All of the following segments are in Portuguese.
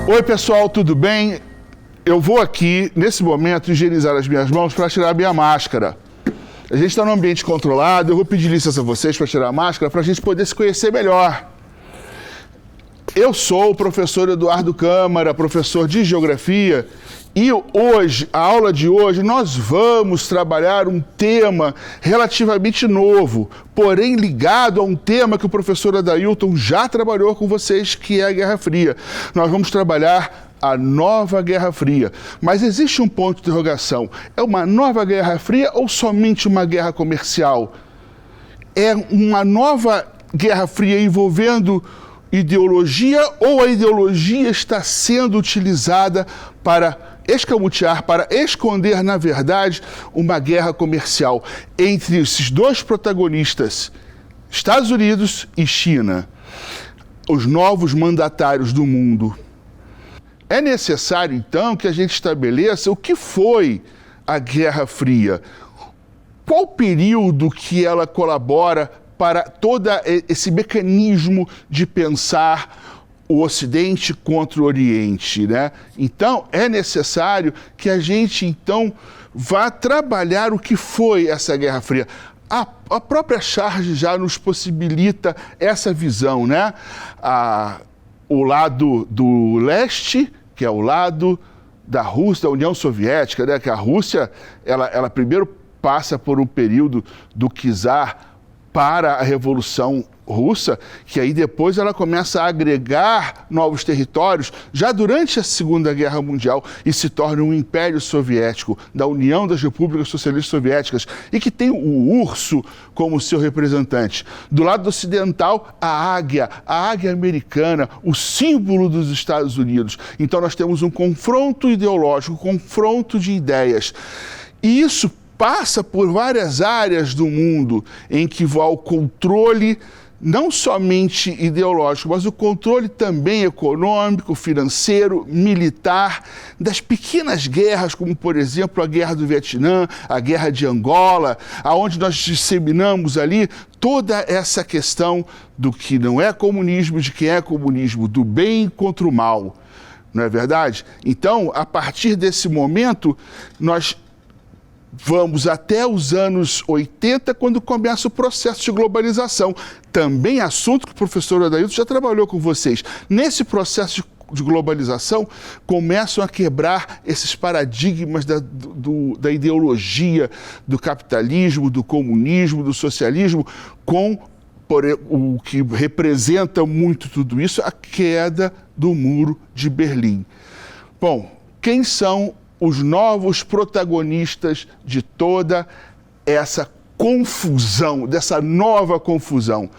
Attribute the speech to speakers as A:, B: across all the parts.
A: Oi pessoal, tudo bem? Eu vou aqui, nesse momento, higienizar as minhas mãos para tirar a minha máscara. A gente está num ambiente controlado, eu vou pedir licença a vocês para tirar a máscara para a gente poder se conhecer melhor. Eu sou o professor Eduardo Câmara, professor de Geografia, e hoje, a aula de hoje, nós vamos trabalhar um tema relativamente novo, porém ligado a um tema que o professor Adailton já trabalhou com vocês, que é a Guerra Fria. Nós vamos trabalhar a nova Guerra Fria. Mas existe um ponto de interrogação. É uma nova Guerra Fria ou somente uma guerra comercial? É uma nova Guerra Fria envolvendo ideologia ou a ideologia está sendo utilizada para escamotear, para esconder, na verdade, uma guerra comercial entre esses dois protagonistas, Estados Unidos e China, os novos mandatários do mundo? É necessário, então, que a gente estabeleça o que foi a Guerra Fria, qual período que ela colabora para todo esse mecanismo de pensar o Ocidente contra o Oriente, né? Então, é necessário que a gente, então, vá trabalhar o que foi essa Guerra Fria. A própria charge já nos possibilita essa visão, né? O lado do leste, que é o lado da Rússia, da União Soviética, né? Que a Rússia, ela primeiro passa por um período do czar para a Revolução Russa, que aí depois ela começa a agregar novos territórios, já durante a Segunda Guerra Mundial, e se torna um Império Soviético, da União das Repúblicas Socialistas Soviéticas, e que tem o urso como seu representante. Do lado ocidental, a águia americana, o símbolo dos Estados Unidos. Então nós temos um confronto ideológico, um confronto de ideias. E isso passa por várias áreas do mundo em que há o controle não somente ideológico, mas o controle também econômico, financeiro, militar, das pequenas guerras, como, por exemplo, a Guerra do Vietnã, a Guerra de Angola, aonde nós disseminamos ali toda essa questão do que não é comunismo, de que é comunismo, do bem contra o mal, não é verdade? Então, a partir desse momento, nós vamos até os anos 80, quando começa o processo de globalização. Também assunto que o professor Adailton já trabalhou com vocês. Nesse processo de globalização, começam a quebrar esses paradigmas da ideologia, do capitalismo, do comunismo, do socialismo, com o que representa muito tudo isso, a queda do Muro de Berlim. Bom, quem são os novos protagonistas de toda essa confusão, dessa nova confusão?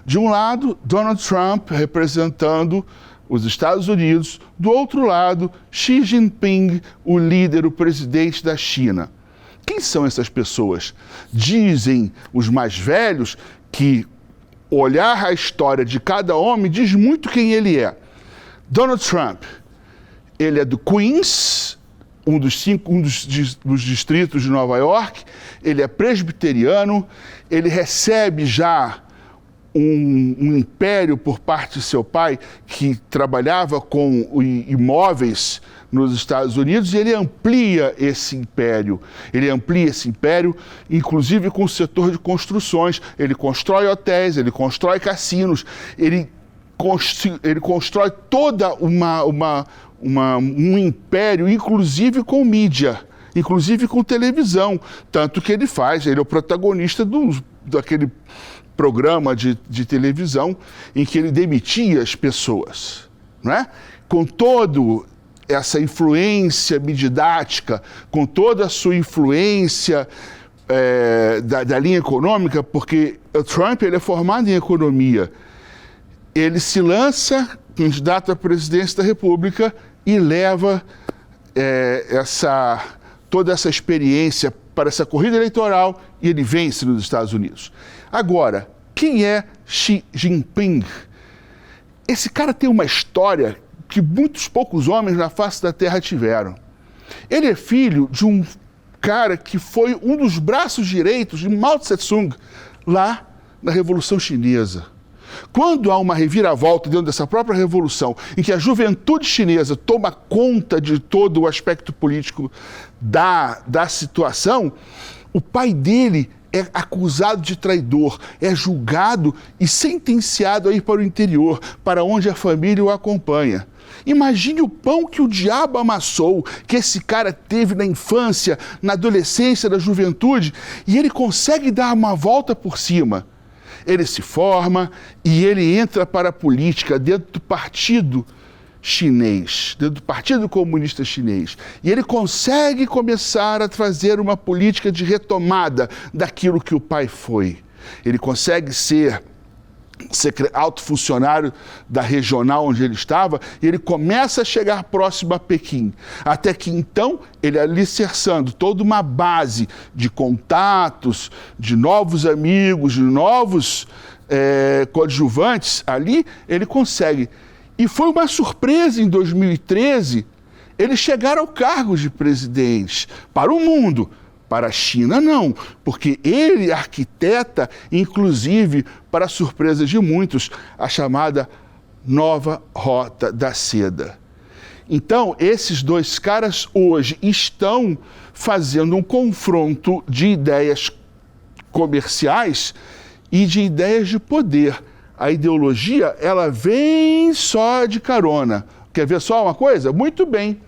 A: De um lado, Donald Trump representando os Estados Unidos, do outro lado, Xi Jinping, o líder, o presidente da China. Quem são essas pessoas? Dizem os mais velhos que olhar a história de cada homem diz muito quem ele é. Donald Trump, ele é do Queens, um dos distritos de Nova York, ele é presbiteriano, ele recebe já um império por parte de seu pai, que trabalhava com imóveis nos Estados Unidos, e ele amplia esse império. Ele amplia esse império, inclusive com o setor de construções. Ele constrói hotéis, ele constrói cassinos, ele constrói toda um império, inclusive com mídia, inclusive com televisão. Tanto que ele é o protagonista daquele programa de televisão em que ele demitia as pessoas, não é? Com toda essa influência midiática, com toda a sua influência da linha econômica, porque o Trump ele é formado em economia. Ele se lança candidato à presidência da República e leva toda essa experiência para essa corrida eleitoral, e ele vence nos Estados Unidos. Agora, quem é Xi Jinping? Esse cara tem uma história que muitos poucos homens na face da Terra tiveram. Ele é filho de um cara que foi um dos braços direitos de Mao Tse-tung lá na Revolução Chinesa. Quando há uma reviravolta dentro dessa própria revolução, em que a juventude chinesa toma conta de todo o aspecto político da situação, o pai dele é acusado de traidor, é julgado e sentenciado a ir para o interior, para onde a família o acompanha. Imagine o pão que o diabo amassou, que esse cara teve na infância, na adolescência, na juventude, e ele consegue dar uma volta por cima. Ele se forma e ele entra para a política dentro do partido chinês, dentro do Partido Comunista Chinês. E ele consegue começar a trazer uma política de retomada daquilo que o pai foi. Ele consegue ser alto funcionário da regional onde ele estava, e ele começa a chegar próximo a Pequim. Até que então, ele alicerçando toda uma base de contatos, de novos amigos, de novos coadjuvantes ali, ele consegue. E foi uma surpresa em 2013 ele chegar ao cargo de presidente para o mundo. Para a China, não, porque ele arquiteta, inclusive, para a surpresa de muitos, a chamada Nova Rota da Seda. Então, esses dois caras hoje estão fazendo um confronto de ideias comerciais e de ideias de poder. A ideologia, ela vem só de carona. Quer ver só uma coisa? Muito bem.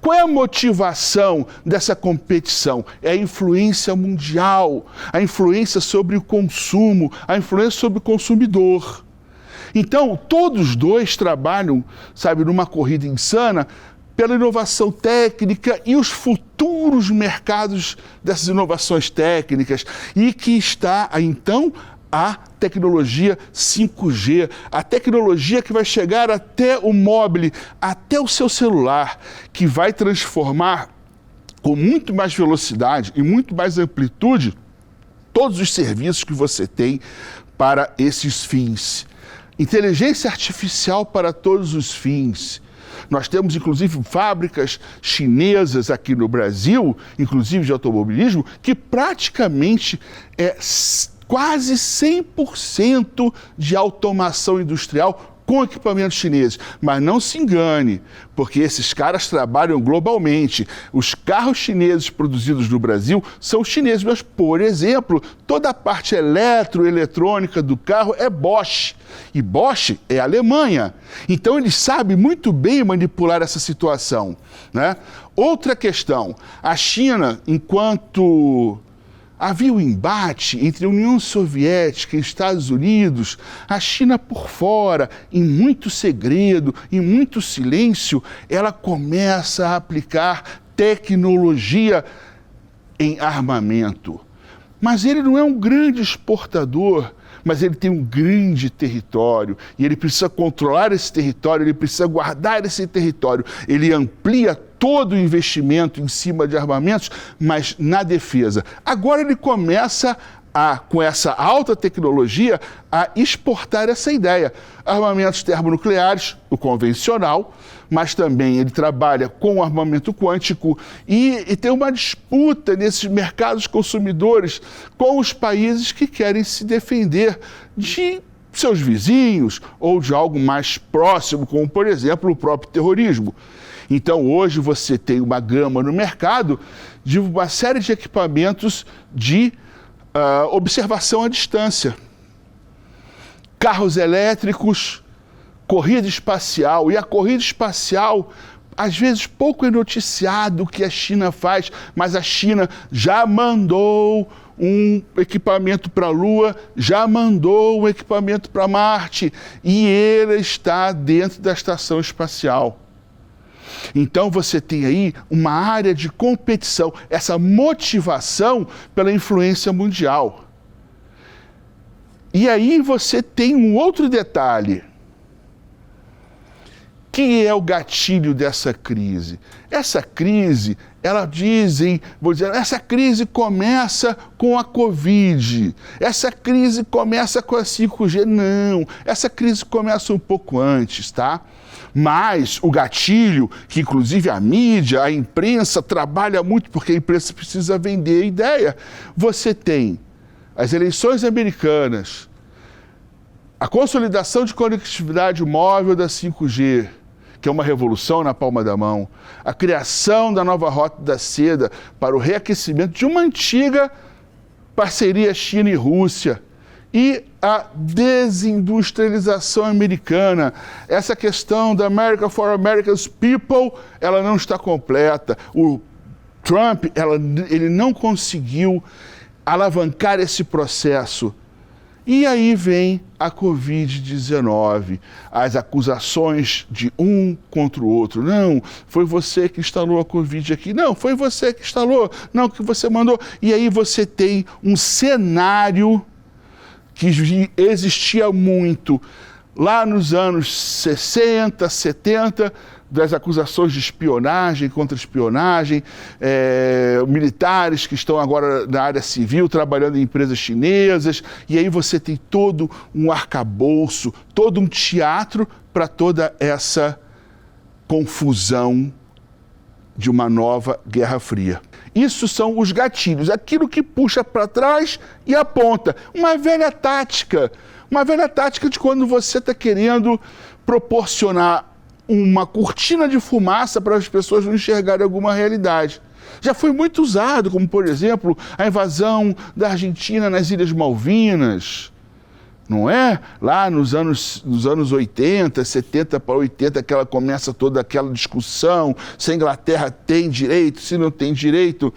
A: Qual é a motivação dessa competição? É a influência mundial, a influência sobre o consumo, a influência sobre o consumidor. Então, todos dois trabalham, sabe, numa corrida insana pela inovação técnica e os futuros mercados dessas inovações técnicas, e que está, então, a tecnologia 5G, a tecnologia que vai chegar até o móvel, até o seu celular, que vai transformar com muito mais velocidade e muito mais amplitude todos os serviços que você tem para esses fins. Inteligência artificial para todos os fins. Nós temos, inclusive, fábricas chinesas aqui no Brasil, inclusive de automobilismo, que praticamente quase 100% de automação industrial com equipamentos chineses. Mas não se engane, porque esses caras trabalham globalmente. Os carros chineses produzidos no Brasil são chineses, mas, por exemplo, toda a parte eletrônica do carro é Bosch. E Bosch é Alemanha. Então, eles sabem muito bem manipular essa situação, né? Outra questão, a China, enquanto havia um embate entre a União Soviética e Estados Unidos, a China por fora, em muito segredo, em muito silêncio, ela começa a aplicar tecnologia em armamento. Mas ele não é um grande exportador, mas ele tem um grande território e ele precisa controlar esse território, ele precisa guardar esse território. Ele amplia todo o investimento em cima de armamentos, mas na defesa. Agora ele começa com essa alta tecnologia, a exportar essa ideia. Armamentos termonucleares, o convencional, mas também ele trabalha com o armamento quântico e tem uma disputa nesses mercados consumidores com os países que querem se defender de seus vizinhos ou de algo mais próximo, como, por exemplo, o próprio terrorismo. Então, hoje você tem uma gama no mercado de uma série de equipamentos de observação à distância. Carros elétricos, corrida espacial. E a corrida espacial, às vezes, pouco é noticiado o que a China faz, mas a China já mandou um equipamento para a Lua, já mandou um equipamento para Marte, e ele está dentro da estação espacial. Então você tem aí uma área de competição, essa motivação pela influência mundial. E aí você tem um outro detalhe. Que é o gatilho dessa crise? Essa crise, essa crise começa com a Covid, essa crise começa com a 5G. Não, essa crise começa um pouco antes, tá? Mas o gatilho, que inclusive a mídia, a imprensa trabalha muito, porque a imprensa precisa vender a ideia. Você tem as eleições americanas, A consolidação de conectividade móvel da 5G, que é uma revolução na palma da mão. A criação da nova Rota da Seda para o reaquecimento de uma antiga parceria China e Rússia. E a desindustrialização americana. Essa questão da America for America's People, ela não está completa. O Trump, ele não conseguiu alavancar esse processo. E aí vem a Covid-19, as acusações de um contra o outro. Não, foi você que instalou a Covid aqui. Não, foi você que instalou. Não, que você mandou. E aí você tem um cenário que existia muito lá nos anos 60, 70, das acusações de espionagem, contra-espionagem, militares que estão agora na área civil, trabalhando em empresas chinesas, e aí você tem todo um arcabouço, todo um teatro para toda essa confusão de uma nova Guerra Fria. Isso são os gatilhos, aquilo que puxa para trás e aponta. Uma velha tática de quando você está querendo proporcionar uma cortina de fumaça para as pessoas não enxergarem alguma realidade. Já foi muito usado, como, por exemplo, a invasão da Argentina nas Ilhas Malvinas, não é? Lá nos anos 80, 70 para 80, que ela começa toda aquela discussão, se a Inglaterra tem direito, se não tem direito,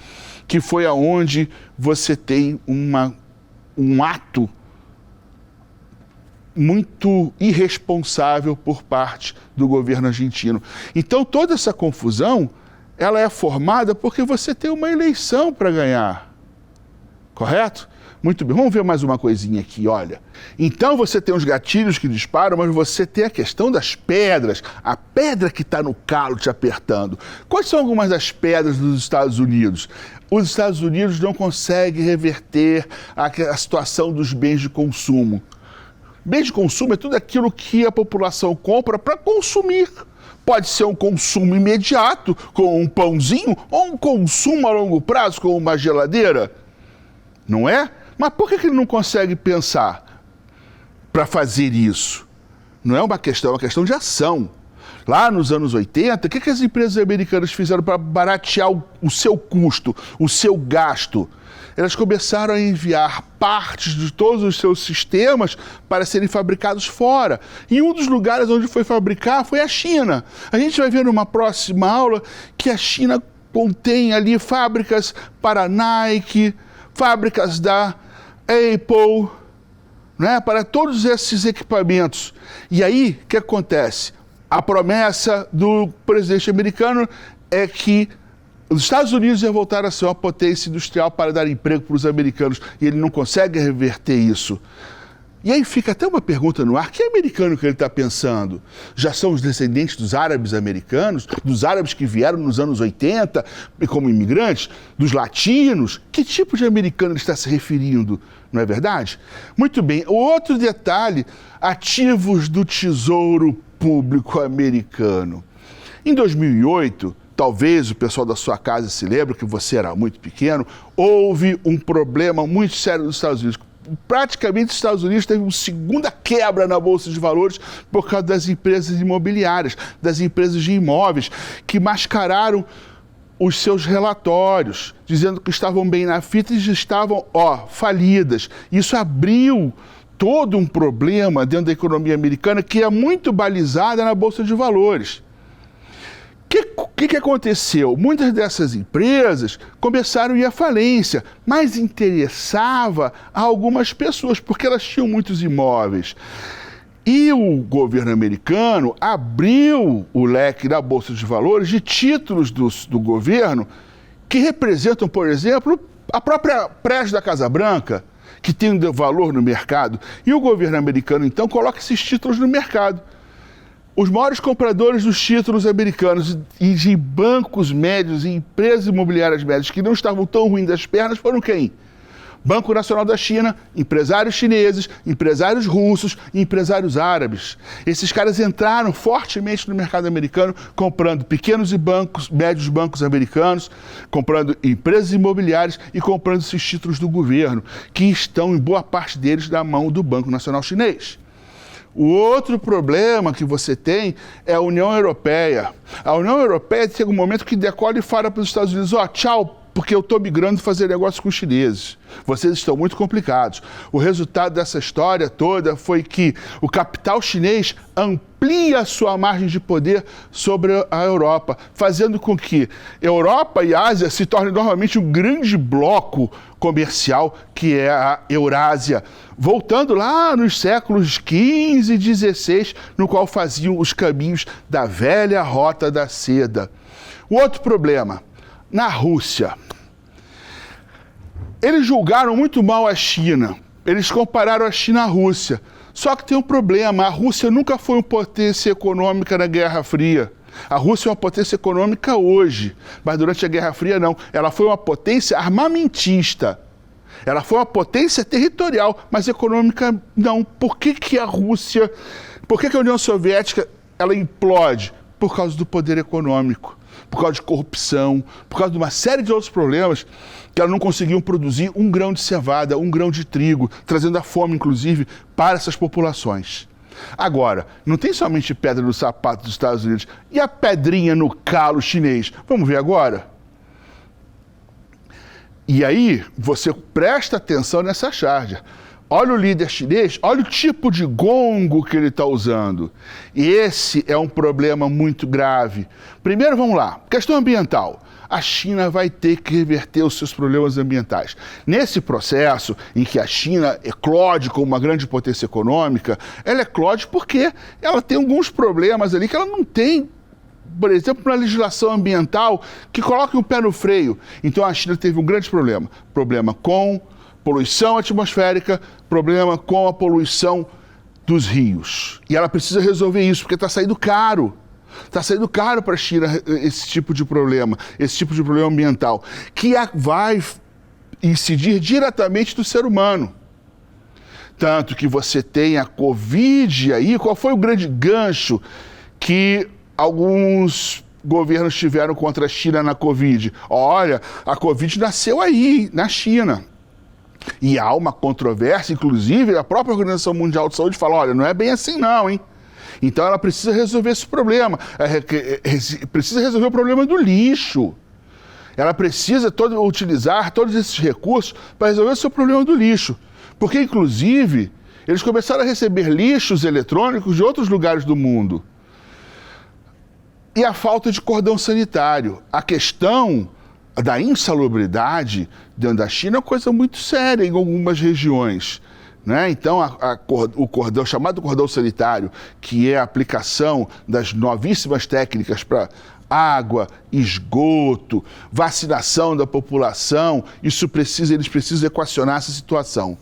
A: que foi aonde você tem um ato muito irresponsável por parte do governo argentino. Então, toda essa confusão, ela é formada porque você tem uma eleição para ganhar. Correto? Muito bem. Vamos ver mais uma coisinha aqui, olha. Então, você tem os gatilhos que disparam, mas você tem a questão das pedras. A pedra que está no calo te apertando. Quais são algumas das pedras dos Estados Unidos? Os Estados Unidos não conseguem reverter a situação dos bens de consumo. Bens de consumo é tudo aquilo que a população compra para consumir. Pode ser um consumo imediato, com um pãozinho, ou um consumo a longo prazo, com uma geladeira. Não é? Mas por que ele não consegue pensar para fazer isso? Não é uma questão, é uma questão de ação. Lá nos anos 80, o que as empresas americanas fizeram para baratear o seu custo, o seu gasto? Elas começaram a enviar partes de todos os seus sistemas para serem fabricados fora. E um dos lugares onde foi fabricar foi a China. A gente vai ver numa próxima aula que a China contém ali fábricas para a Nike, fábricas da Apple, né, para todos esses equipamentos. E aí, o que acontece? A promessa do presidente americano é que os Estados Unidos iam voltar a ser uma potência industrial para dar emprego para os americanos, e ele não consegue reverter isso. E aí fica até uma pergunta no ar: que americano que ele está pensando? Já são os descendentes dos árabes americanos, dos árabes que vieram nos anos 80 como imigrantes, dos latinos? Que tipo de americano ele está se referindo, não é verdade? Muito bem, outro detalhe: ativos do Tesouro Público americano. Em 2008, talvez o pessoal da sua casa se lembre, que você era muito pequeno, houve um problema muito sério nos Estados Unidos. Praticamente os Estados Unidos teve uma segunda quebra na Bolsa de Valores por causa das empresas imobiliárias, das empresas de imóveis, que mascararam os seus relatórios, dizendo que estavam bem na fita e estavam, falidas. Isso abriu todo um problema dentro da economia americana que é muito balizada na Bolsa de Valores. O que aconteceu? Muitas dessas empresas começaram a ir à falência, mas interessava a algumas pessoas, porque elas tinham muitos imóveis. E o governo americano abriu o leque da Bolsa de Valores de títulos do governo que representam, por exemplo, a própria prédio da Casa Branca, que tem um valor no mercado. E o governo americano, então, coloca esses títulos no mercado. Os maiores compradores dos títulos americanos e de bancos médios e empresas imobiliárias médias que não estavam tão ruins das pernas foram quem? Banco Nacional da China, empresários chineses, empresários russos e empresários árabes. Esses caras entraram fortemente no mercado americano, comprando pequenos e médios bancos americanos, comprando empresas imobiliárias e comprando esses títulos do governo, que estão, em boa parte deles, na mão do Banco Nacional Chinês. O outro problema que você tem é a União Europeia. A União Europeia chega um momento que decola e fala para os Estados Unidos, ó, tchau, porque eu estou migrando fazer negócio com os chineses. Vocês estão muito complicados. O resultado dessa história toda foi que o capital chinês amplia a sua margem de poder sobre a Europa, fazendo com que Europa e Ásia se tornem novamente um grande bloco comercial, que é a Eurásia, voltando lá nos séculos XV e XVI, no qual faziam os caminhos da velha rota da seda. O outro problema, na Rússia. Eles julgaram muito mal a China. Eles compararam a China à Rússia. Só que tem um problema. A Rússia nunca foi uma potência econômica na Guerra Fria. A Rússia é uma potência econômica hoje, mas durante a Guerra Fria não. Ela foi uma potência armamentista. Ela foi uma potência territorial, mas econômica não. Por que a Rússia... Por que a União Soviética ela implode? Por causa do poder econômico, por causa de corrupção, por causa de uma série de outros problemas que elas não conseguiam produzir um grão de cevada, um grão de trigo, trazendo a fome, inclusive, para essas populações. Agora, não tem somente pedra no sapato dos Estados Unidos. E a pedrinha no calo chinês? Vamos ver agora? E aí, você presta atenção nessa charge. Olha o líder chinês, olha o tipo de gongo que ele está usando. E esse é um problema muito grave. Primeiro, vamos lá, questão ambiental. A China vai ter que reverter os seus problemas ambientais. Nesse processo em que a China eclode como uma grande potência econômica, ela eclode porque ela tem alguns problemas ali que ela não tem, por exemplo, na legislação ambiental, que coloque um pé no freio. Então a China teve um grande problema. Problema com poluição atmosférica, problema com a poluição dos rios. E ela precisa resolver isso, porque está saindo caro. Está saindo caro para a China esse tipo de problema ambiental, que vai incidir diretamente no ser humano. Tanto que você tem a Covid aí, qual foi o grande gancho que alguns governos tiveram contra a China na Covid? Olha, a Covid nasceu aí, na China. E há uma controvérsia, inclusive, a própria Organização Mundial de Saúde fala, olha, não é bem assim não, hein? Então ela precisa resolver esse problema, precisa resolver o problema do lixo. Ela precisa utilizar todos esses recursos para resolver o seu problema do lixo. Porque, inclusive, eles começaram a receber lixos eletrônicos de outros lugares do mundo. E a falta de cordão sanitário. A questão da insalubridade dentro da China é uma coisa muito séria em algumas regiões. Né? Então, o cordão, chamado cordão sanitário, que é a aplicação das novíssimas técnicas para água, esgoto, vacinação da população, eles precisam equacionar essa situação.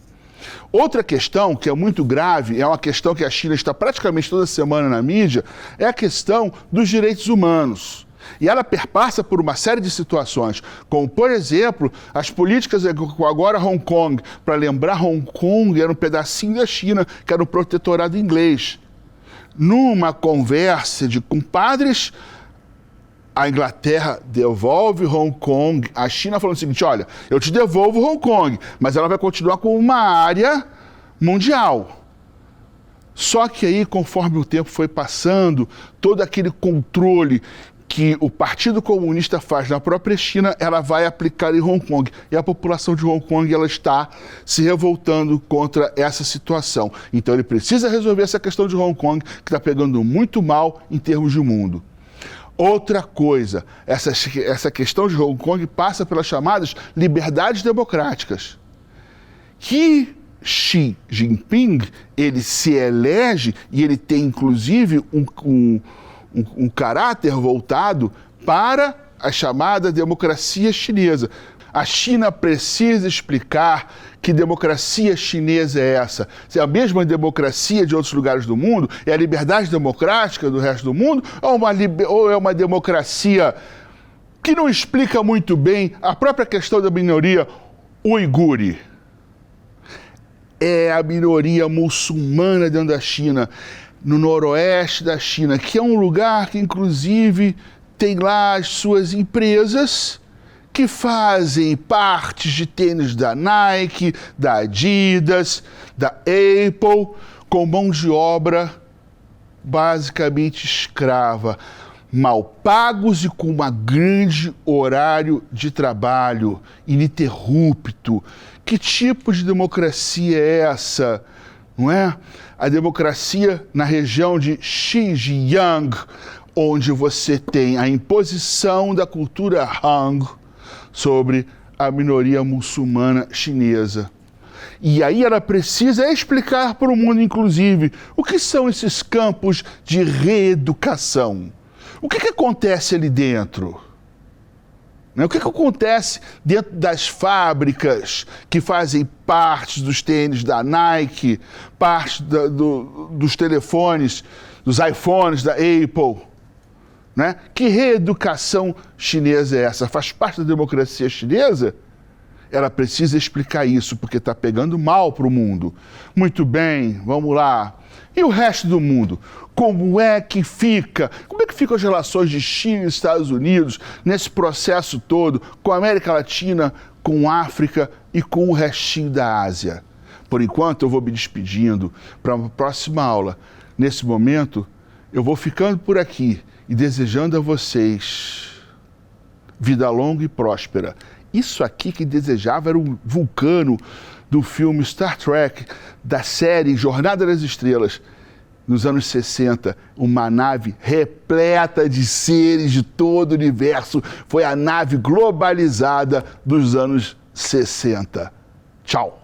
A: Outra questão que é muito grave, é uma questão que a China está praticamente toda semana na mídia, é a questão dos direitos humanos. E ela perpassa por uma série de situações, como, por exemplo, as políticas agora Hong Kong. Para lembrar, Hong Kong era um pedacinho da China, que era um protetorado inglês. Numa conversa de compadres, a Inglaterra devolve Hong Kong, a China falando o seguinte, olha, eu te devolvo Hong Kong, mas ela vai continuar como uma área mundial. Só que aí, conforme o tempo foi passando, todo aquele controle que o Partido Comunista faz na própria China, ela vai aplicar em Hong Kong. E a população de Hong Kong ela está se revoltando contra essa situação. Então ele precisa resolver essa questão de Hong Kong, que está pegando muito mal em termos de mundo. Outra coisa, essa questão de Hong Kong passa pelas chamadas liberdades democráticas. Que Xi Jinping, ele se elege e ele tem inclusive um caráter voltado para a chamada democracia chinesa. A China precisa explicar que democracia chinesa é essa. Se é a mesma democracia de outros lugares do mundo, é a liberdade democrática do resto do mundo, ou é uma democracia que não explica muito bem a própria questão da minoria uigure? É a minoria muçulmana dentro da China, no noroeste da China, que é um lugar que, inclusive, tem lá as suas empresas que fazem partes de tênis da Nike, da Adidas, da Apple, com mão de obra basicamente escrava, mal pagos e com um grande horário de trabalho ininterrupto. Que tipo de democracia é essa? Não é? A democracia na região de Xinjiang, onde você tem a imposição da cultura Han sobre a minoria muçulmana chinesa. E aí ela precisa explicar para o mundo, inclusive, o que são esses campos de reeducação. O que acontece ali dentro? O que acontece dentro das fábricas que fazem parte dos tênis da Nike, parte dos telefones, dos iPhones da Apple? Né? Que reeducação chinesa é essa? Faz parte da democracia chinesa? Ela precisa explicar isso, porque está pegando mal para o mundo. Muito bem, vamos lá. E o resto do mundo? Como é que fica? Como é que ficam as relações de China e Estados Unidos nesse processo todo, com a América Latina, com a África e com o restinho da Ásia? Por enquanto, eu vou me despedindo para uma próxima aula. Nesse momento, eu vou ficando por aqui e desejando a vocês vida longa e próspera. Isso aqui que desejava era um vulcano do filme Star Trek, da série Jornada das Estrelas, nos anos 60, uma nave repleta de seres de todo o universo. Foi a nave globalizada dos anos 60. Tchau!